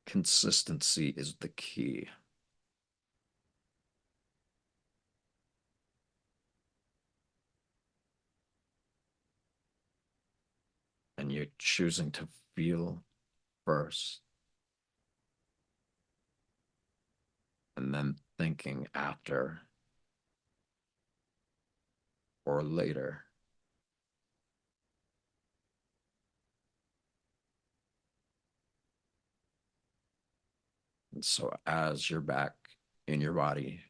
Consistency is the key. And you're choosing to feel first and then thinking after or later. And so as you're back in your body,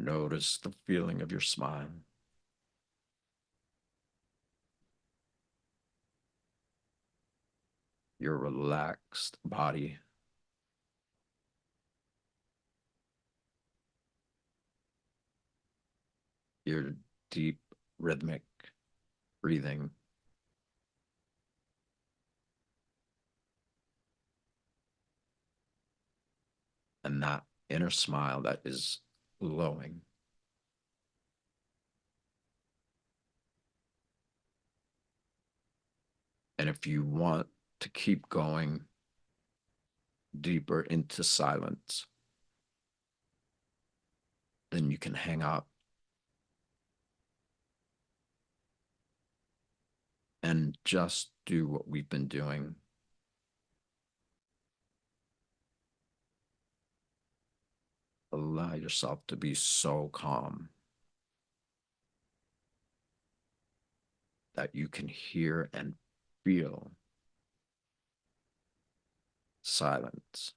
Notice the feeling of your smile. Your relaxed body. Your deep rhythmic breathing. And that inner smile that is glowing. And if you want to keep going deeper into silence, then you can hang up and just do what we've been doing. Allow yourself to be so calm that you can hear and feel silence.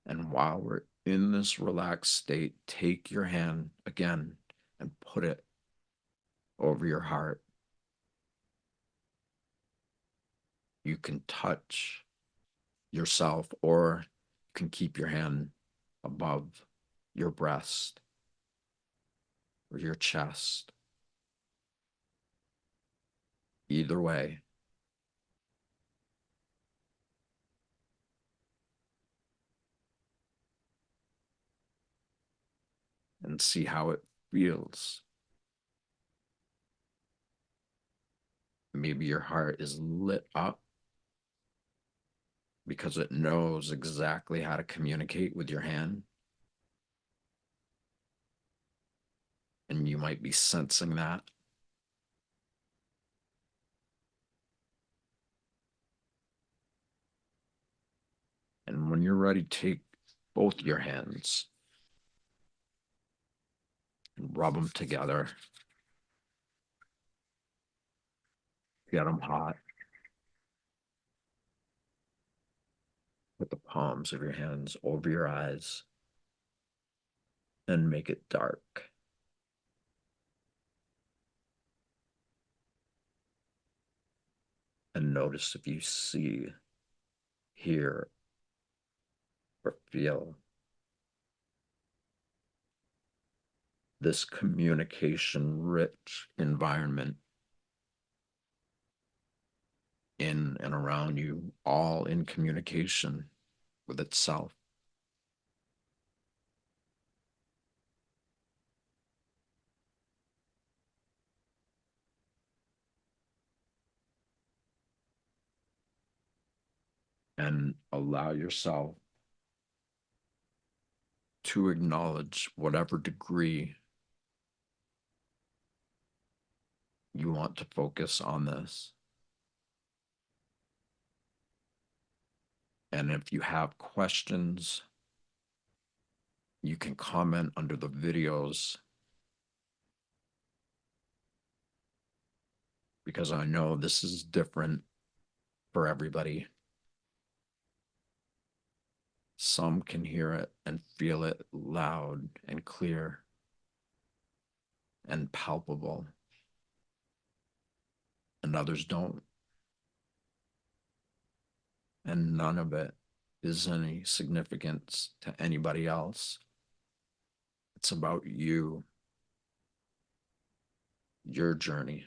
And while we're in this relaxed state, take your hand again and put it over your heart. You can touch yourself, or you can keep your hand above your breast or your chest. Either way, and see how it feels. Maybe your heart is lit up because it knows exactly how to communicate with your hand. And you might be sensing that. And when you're ready, take both your hands and rub them together. Get them hot. Put the palms of your hands over your eyes and make it dark. And notice if you see, hear, or feel this communication rich environment in and around you, all in communication with itself. And allow yourself to acknowledge whatever degree you want to focus on this. And if you have questions, you can comment under the videos, because I know this is different for everybody. Some can hear it and feel it loud and clear and palpable, and others don't. And none of it is any significance to anybody else. It's about you, your journey,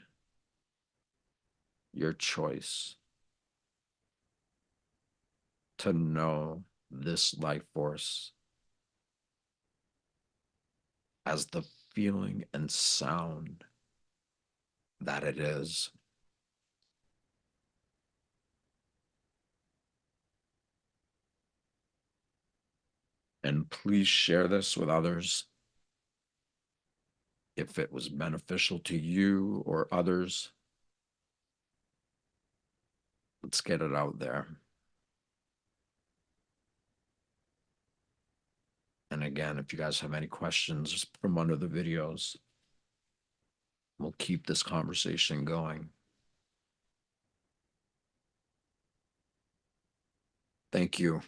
your choice to know this life force as the feeling and sound that it is. And please share this with others if it was beneficial to you or others. Let's get it out there. And again, if you guys have any questions from under the videos, we'll keep this conversation going. Thank you.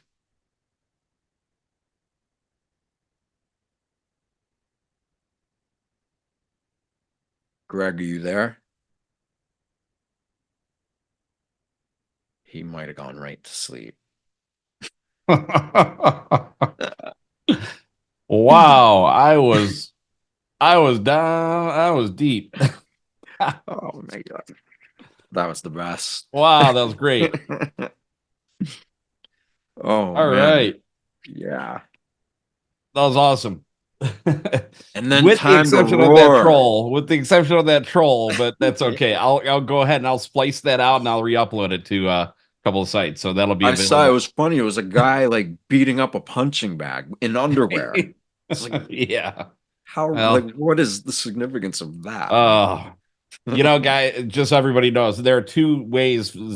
Greg, are you there? He might have gone right to sleep. Wow, I was down, I was deep. Oh my God. That was the best. Wow, that was great. Oh All man. right. Yeah. That was awesome. And then With the time to exception of that roar. troll, but that's okay. I'll go ahead and I'll splice that out and I'll re-upload it to a couple of sites. So that'll be I saw it available. was funny. It was a guy like beating up a punching bag in underwear. It's like, Yeah. how, Well, like, what is the significance of that? guy, just so everybody knows, there are two ways with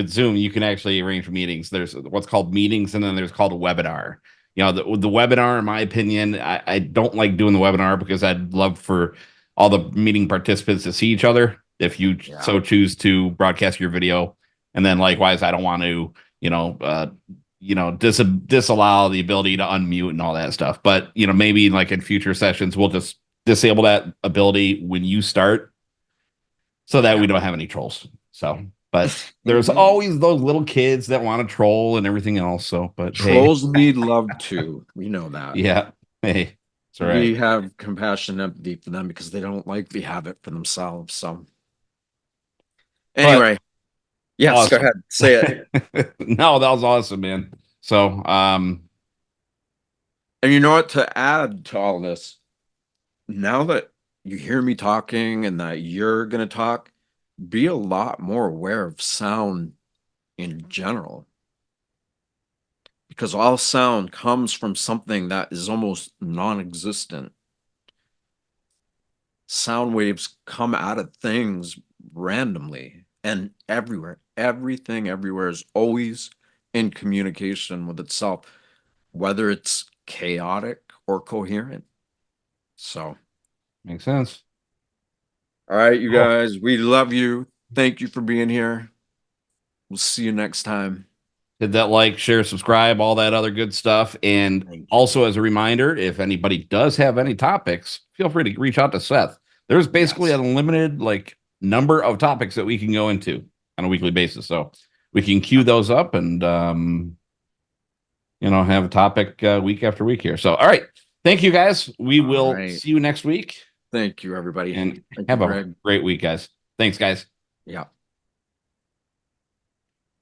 Zoom you can actually arrange meetings. There's what's called meetings, and then there's called a webinar. The webinar, in my opinion, I don't like doing the webinar because I'd love for all the meeting participants to see each other if you so choose to broadcast your video. And then likewise, I don't want to, disallow the ability to unmute and all that stuff. But maybe like in future sessions, we'll just disable that ability when you start so that we don't have any trolls. So, but there's always those little kids that want to troll and everything else. So, but trolls need love too. We know that. Yeah. Hey, it's all right. We have compassion and empathy for them because they don't like the habit for themselves. So, anyway, yes, awesome. go ahead, say it. No, that was awesome, man. So, and you know what? To add to all this, now that you hear me talking and that you're going to talk, be a lot more aware of sound in general. Because all sound comes from something that is almost non-existent. Sound waves come out of things randomly and everywhere. Everything everywhere is always in communication with itself, whether it's chaotic or coherent. So, makes sense. All right, you guys, we love you. Thank you for being here. We'll see you next time. Hit that like, share, subscribe, all that other good stuff. And also, as a reminder, if anybody does have any topics, feel free to reach out to Seth. There's basically an unlimited number of topics that we can go into on a weekly basis. So we can queue those up and have a topic week after week here. So all right. Thank you guys. We will see you next week. Thank you, everybody. And have a great week, guys. Thanks, guys. Yeah.